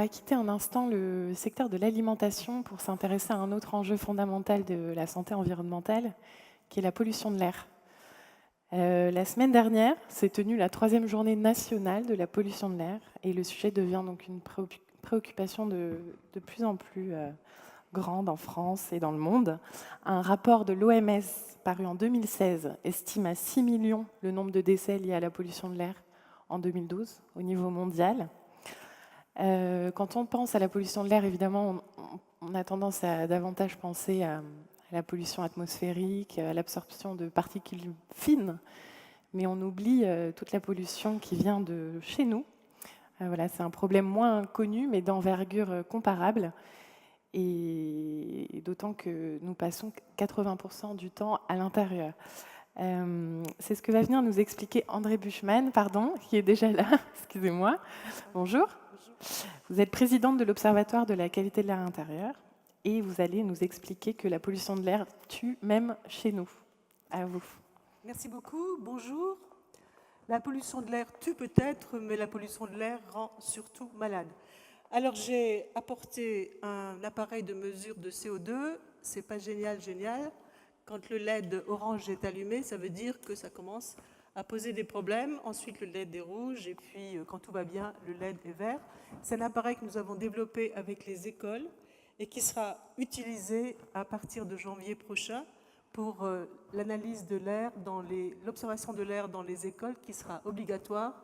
va quitter un instant le secteur de l'alimentation pour s'intéresser à un autre enjeu fondamental de la santé environnementale, qui est la pollution de l'air. La semaine dernière s'est tenue la 3e journée nationale de la pollution de l'air et le sujet devient donc une préoccupation de plus en plus grande en France et dans le monde. Un rapport de l'OMS paru en 2016 estime à 6 millions le nombre de décès liés à la pollution de l'air en 2012 au niveau mondial. Quand on pense à la pollution de l'air, évidemment, on a tendance à davantage penser à la pollution atmosphérique, à l'absorption de particules fines, mais on oublie toute la pollution qui vient de chez nous. Voilà, c'est un problème moins connu, mais d'envergure comparable, et d'autant que nous passons 80% du temps à l'intérieur. C'est ce que va venir nous expliquer André Buchmann, qui est déjà là, excusez-moi. Bonjour. Vous êtes présidente de l'Observatoire de la qualité de l'air intérieur et vous allez nous expliquer que la pollution de l'air tue même chez nous. À vous. Merci beaucoup. Bonjour. La pollution de l'air tue peut-être, mais la pollution de l'air rend surtout malade. Alors j'ai apporté un appareil de mesure de CO2. C'est pas génial. Quand le LED orange est allumé, ça veut dire que ça commence à poser des problèmes. Ensuite, le LED est rouge et puis, quand tout va bien, le LED est vert. C'est un appareil que nous avons développé avec les écoles et qui sera utilisé à partir de janvier prochain pour l'analyse de l'air, l'observation de l'air dans les écoles, qui sera obligatoire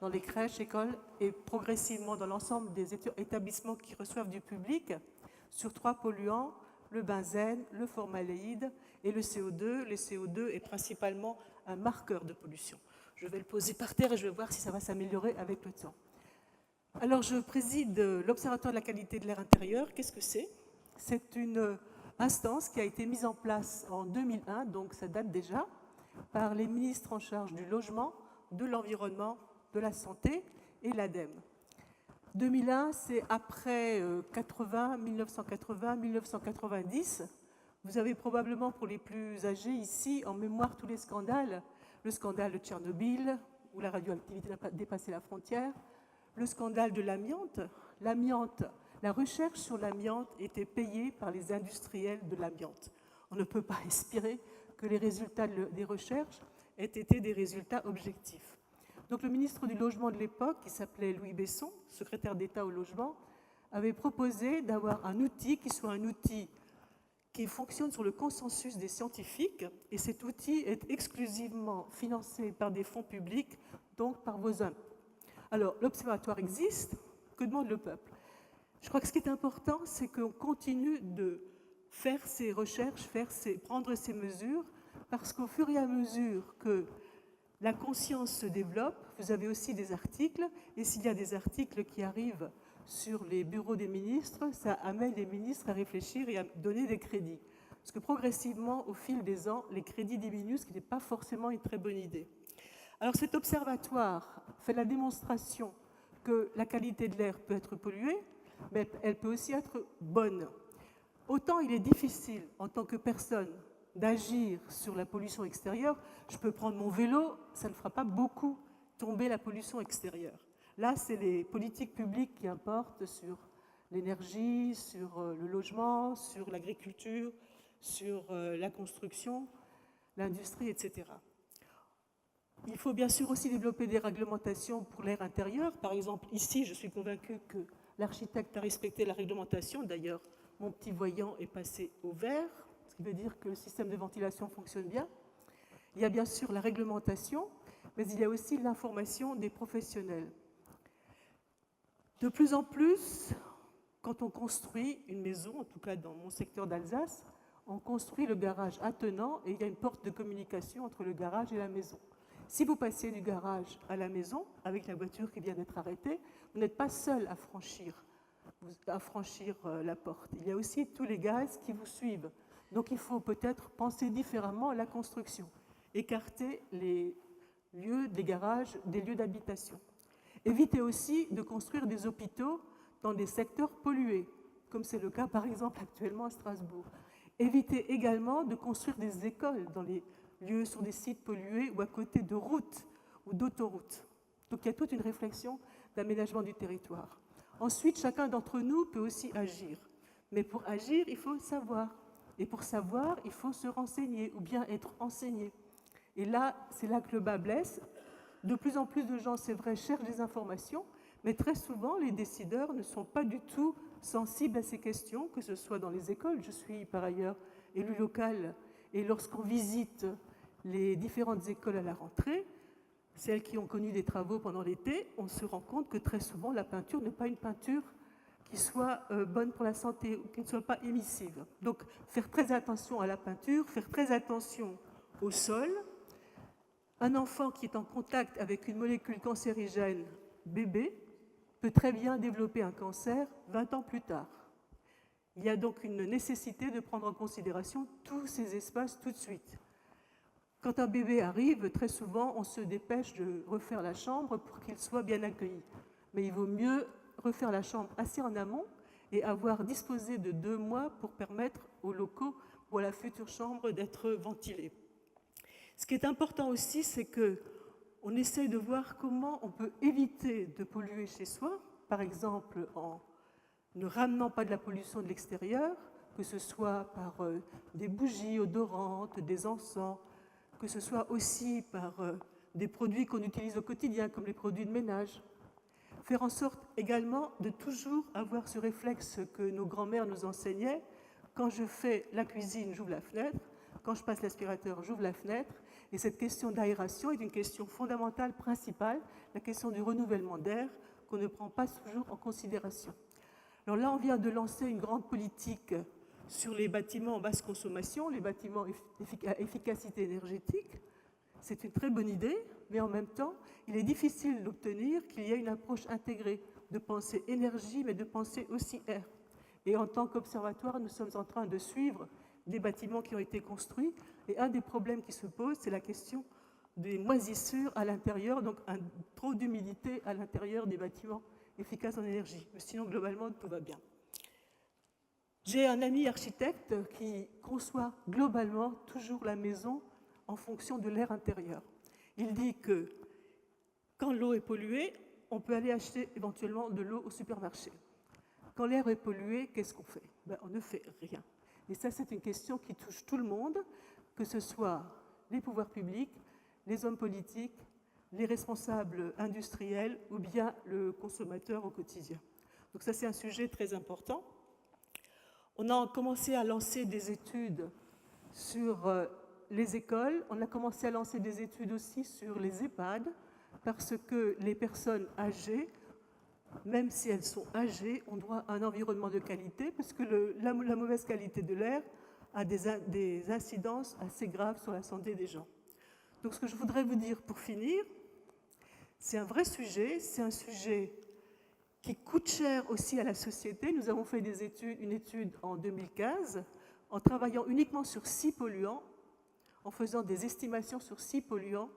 dans les crèches, écoles et progressivement dans l'ensemble des établissements qui reçoivent du public sur 3 polluants, le benzène, le formaldéhyde et le CO2. Le CO2 est principalement un marqueur de pollution. Je vais le poser par terre et je vais voir si ça va s'améliorer avec le temps. Alors, je préside l'Observatoire de la qualité de l'air intérieur. Qu'est-ce que c'est ? C'est une instance qui a été mise en place en 2001, donc ça date déjà, par les ministres en charge du logement, de l'environnement, de la santé et l'ADEME. 2001, c'est après 1980, 1990. Vous avez probablement, pour les plus âgés ici, en mémoire tous les scandales. Le scandale de Tchernobyl, où la radioactivité n'a pas dépassé la frontière. Le scandale de l'amiante. L'amiante, la recherche sur l'amiante était payée par les industriels de l'amiante. On ne peut pas espérer que les résultats des recherches aient été des résultats objectifs. Donc le ministre du Logement de l'époque, qui s'appelait Louis Besson, secrétaire d'État au logement, avait proposé d'avoir un outil qui soit un outil qui fonctionne sur le consensus des scientifiques, et cet outil est exclusivement financé par des fonds publics, donc par vos impôts. Alors, l'observatoire existe, que demande le peuple ? Je crois que ce qui est important, c'est qu'on continue de faire ces recherches, prendre ces mesures, parce qu'au fur et à mesure que la conscience se développe, vous avez aussi des articles, et s'il y a des articles qui arrivent sur les bureaux des ministres, ça amène les ministres à réfléchir et à donner des crédits. Parce que progressivement, au fil des ans, les crédits diminuent, ce qui n'est pas forcément une très bonne idée. Alors cet observatoire fait la démonstration que la qualité de l'air peut être polluée, mais elle peut aussi être bonne. Autant il est difficile, en tant que personne, d'agir sur la pollution extérieure. Je peux prendre mon vélo, ça ne fera pas beaucoup tomber la pollution extérieure. Là, c'est les politiques publiques qui importent sur l'énergie, sur le logement, sur l'agriculture, sur la construction, l'industrie, etc. Il faut bien sûr aussi développer des réglementations pour l'air intérieur. Par exemple, ici, je suis convaincue que l'architecte a respecté la réglementation. D'ailleurs, mon petit voyant est passé au vert, ce qui veut dire que le système de ventilation fonctionne bien. Il y a bien sûr la réglementation, mais il y a aussi l'information des professionnels. De plus en plus, quand on construit une maison, en tout cas dans mon secteur d'Alsace, on construit le garage attenant et il y a une porte de communication entre le garage et la maison. Si vous passez du garage à la maison, avec la voiture qui vient d'être arrêtée, vous n'êtes pas seul à franchir la porte. Il y a aussi tous les gaz qui vous suivent. Donc il faut peut-être penser différemment à la construction, écarter les lieux des garages des lieux d'habitation. Évitez aussi de construire des hôpitaux dans des secteurs pollués, comme c'est le cas par exemple actuellement à Strasbourg. Évitez également de construire des écoles dans les lieux sur des sites pollués ou à côté de routes ou d'autoroutes. Donc il y a toute une réflexion d'aménagement du territoire. Ensuite, chacun d'entre nous peut aussi agir. Mais pour agir, il faut savoir. Et pour savoir, il faut se renseigner ou bien être enseigné. Et là, c'est là que le bât blesse. De plus en plus de gens, c'est vrai, cherchent des informations, mais très souvent, les décideurs ne sont pas du tout sensibles à ces questions, que ce soit dans les écoles. Je suis par ailleurs élu local, et lorsqu'on visite les différentes écoles à la rentrée, celles qui ont connu des travaux pendant l'été, on se rend compte que très souvent, la peinture n'est pas une peinture qui soit bonne pour la santé ou qui ne soit pas émissive. Donc, faire très attention à la peinture, faire très attention au sol. Un enfant qui est en contact avec une molécule cancérigène, bébé, peut très bien développer un cancer 20 ans plus tard. Il y a donc une nécessité de prendre en considération tous ces espaces tout de suite. Quand un bébé arrive, très souvent, on se dépêche de refaire la chambre pour qu'il soit bien accueilli. Mais il vaut mieux refaire la chambre assez en amont et avoir disposé de 2 mois pour permettre aux locaux ou à la future chambre d'être ventilés. Ce qui est important aussi, c'est qu'on essaye de voir comment on peut éviter de polluer chez soi, par exemple en ne ramenant pas de la pollution de l'extérieur, que ce soit par des bougies odorantes, des encens, que ce soit aussi par des produits qu'on utilise au quotidien, comme les produits de ménage. Faire en sorte également de toujours avoir ce réflexe que nos grands-mères nous enseignaient. Quand je fais la cuisine, j'ouvre la fenêtre. Quand je passe l'aspirateur, j'ouvre la fenêtre. Et cette question d'aération est une question fondamentale, principale, la question du renouvellement d'air, qu'on ne prend pas toujours en considération. Alors là, on vient de lancer une grande politique sur les bâtiments en basse consommation, les bâtiments à efficacité énergétique. C'est une très bonne idée, mais en même temps, il est difficile d'obtenir qu'il y ait une approche intégrée de penser énergie, mais de penser aussi air. Et en tant qu'observatoire, nous sommes en train de suivre des bâtiments qui ont été construits. Et un des problèmes qui se pose, c'est la question des moisissures à l'intérieur, donc un trop d'humidité à l'intérieur des bâtiments efficaces en énergie. Mais sinon, globalement, tout va bien. J'ai un ami architecte qui conçoit globalement toujours la maison en fonction de l'air intérieur. Il dit que quand l'eau est polluée, on peut aller acheter éventuellement de l'eau au supermarché. Quand l'air est pollué, qu'est-ce qu'on fait? On ne fait rien. Et ça, c'est une question qui touche tout le monde, que ce soit les pouvoirs publics, les hommes politiques, les responsables industriels ou bien le consommateur au quotidien. Donc ça, c'est un sujet très important. On a commencé à lancer des études sur les écoles, on a commencé à lancer des études aussi sur les EHPAD, parce que les personnes âgées, même si elles sont âgées, ont droit à un environnement de qualité, parce que la mauvaise qualité de l'air a des incidences assez graves sur la santé des gens. Donc ce que je voudrais vous dire pour finir, c'est un vrai sujet, c'est un sujet qui coûte cher aussi à la société. Nous avons fait une étude en 2015, en travaillant uniquement sur 6 polluants, en faisant des estimations sur 6 polluants.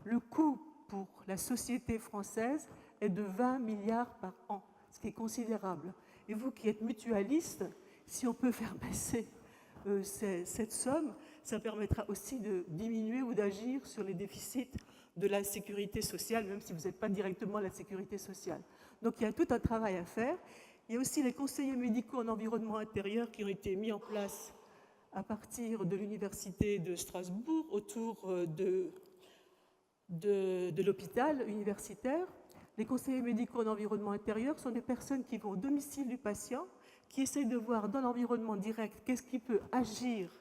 Le coût pour la société française est de 20 milliards par an, ce qui est considérable. Et vous qui êtes mutualiste, si on peut faire baisser cette somme, ça permettra aussi de diminuer ou d'agir sur les déficits de la sécurité sociale, même si vous n'êtes pas directement la sécurité sociale. Donc il y a tout un travail à faire. Il y a aussi les conseillers médicaux en environnement intérieur qui ont été mis en place à partir de l'université de Strasbourg autour de l'hôpital universitaire. Les conseillers médicaux en environnement intérieur sont des personnes qui vont au domicile du patient, qui essayent de voir dans l'environnement direct qu'est-ce qui peut agir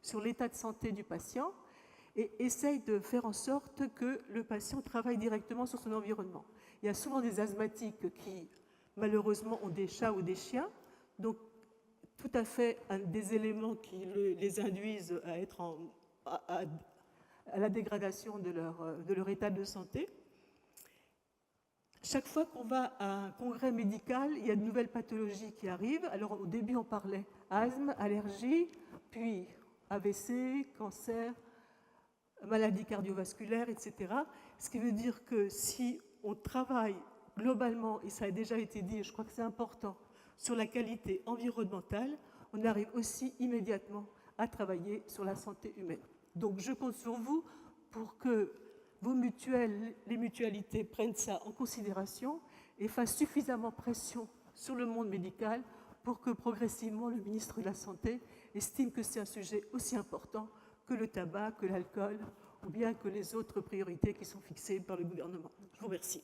sur l'état de santé du patient et essayent de faire en sorte que le patient travaille directement sur son environnement. Il y a souvent des asthmatiques qui, malheureusement, ont des chats ou des chiens, donc tout à fait un des éléments qui les induisent à être à la dégradation de leur état de santé. Chaque fois qu'on va à un congrès médical, il y a de nouvelles pathologies qui arrivent. Alors au début, on parlait asthme, allergie, puis AVC, cancer, maladies cardiovasculaires, etc. Ce qui veut dire que si on travaille globalement, et ça a déjà été dit, et je crois que c'est important, sur la qualité environnementale, on arrive aussi immédiatement à travailler sur la santé humaine. Donc je compte sur vous pour que vos mutuelles, les mutualités prennent ça en considération et fassent suffisamment pression sur le monde médical pour que progressivement le ministre de la Santé estime que c'est un sujet aussi important que le tabac, que l'alcool ou bien que les autres priorités qui sont fixées par le gouvernement. Je vous remercie.